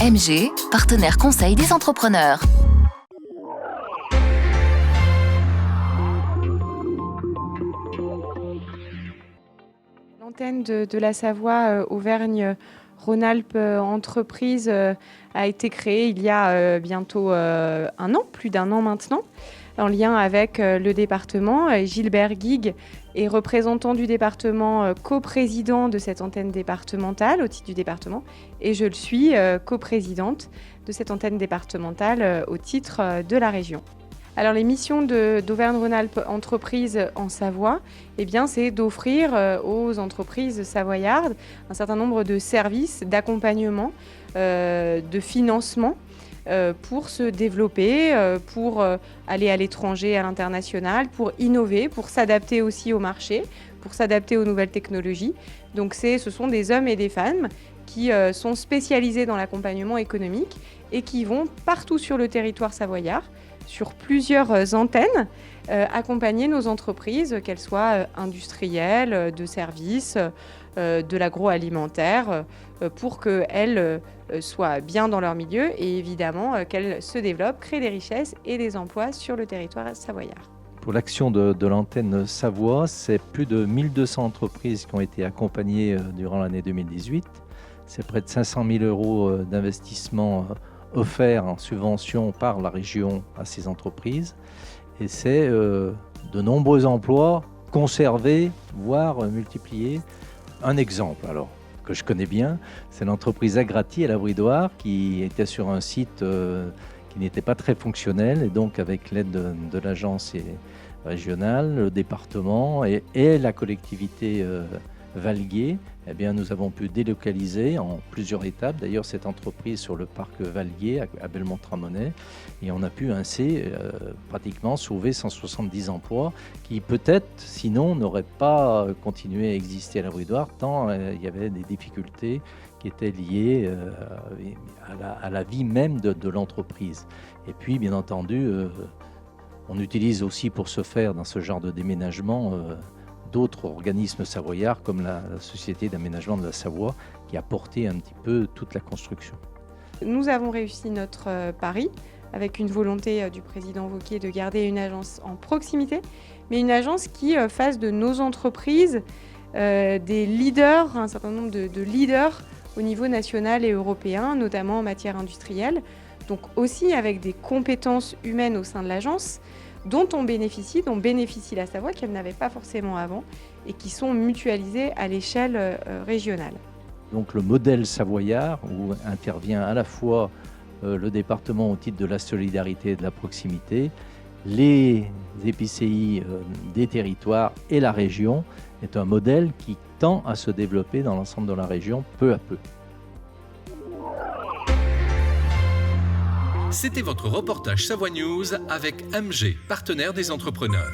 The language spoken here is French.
MG, partenaire conseil des entrepreneurs. L'antenne de la Savoie Auvergne-Rhône-Alpes Entreprise a été créée il y a bientôt un an, plus d'un an maintenant, en lien avec le département. Gilbert Guigues est représentant du département, coprésident de cette antenne départementale au titre du département, et je le suis, coprésidente de cette antenne départementale au titre de la région. Alors les missions d'Auvergne-Rhône-Alpes Entreprise en Savoie, c'est d'offrir aux entreprises savoyardes un certain nombre de services, d'accompagnement, de financement pour se développer, pour aller à l'étranger, à l'international, pour innover, pour s'adapter aussi au marché, pour s'adapter aux nouvelles technologies. Donc ce sont des hommes et des femmes qui sont spécialisés dans l'accompagnement économique et qui vont partout sur le territoire savoyard, sur plusieurs antennes, accompagner nos entreprises, qu'elles soient industrielles, de services, de l'agroalimentaire, pour qu'elles soient bien dans leur milieu et évidemment qu'elles se développent, créent des richesses et des emplois sur le territoire savoyard. Pour l'action de l'antenne Savoie, c'est plus de 1200 entreprises qui ont été accompagnées durant l'année 2018. C'est près de 500 000 € d'investissement offert en subvention par la région à ces entreprises, et c'est de nombreux emplois conservés, voire multipliés. Un exemple alors que je connais bien, c'est l'entreprise Agrati à la Bridoire qui était sur un site qui n'était pas très fonctionnel, et donc avec l'aide de l'agence régionale, le département et la collectivité Valguier, nous avons pu délocaliser en plusieurs étapes d'ailleurs cette entreprise sur le parc Valguier à Belmont-Tramonnet, et on a pu ainsi pratiquement sauver 170 emplois qui peut-être sinon n'auraient pas continué à exister à la Bridoire tant il y avait des difficultés qui étaient liées à la vie même de l'entreprise. Et puis bien entendu on utilise aussi pour ce faire dans ce genre de déménagement d'autres organismes savoyards comme la Société d'aménagement de la Savoie qui a porté un petit peu toute la construction. Nous avons réussi notre pari avec une volonté du président Wauquiez de garder une agence en proximité, mais une agence qui fasse de nos entreprises des leaders, un certain nombre de leaders au niveau national et européen, notamment en matière industrielle, donc aussi avec des compétences humaines au sein de l'agence, dont bénéficie la Savoie, qu'elle n'avait pas forcément avant, et qui sont mutualisées à l'échelle régionale. Donc le modèle savoyard, où intervient à la fois le département au titre de la solidarité et de la proximité, les EPCI des territoires et la région, est un modèle qui tend à se développer dans l'ensemble de la région peu à peu. C'était votre reportage Savoie News avec MG, partenaire des entrepreneurs.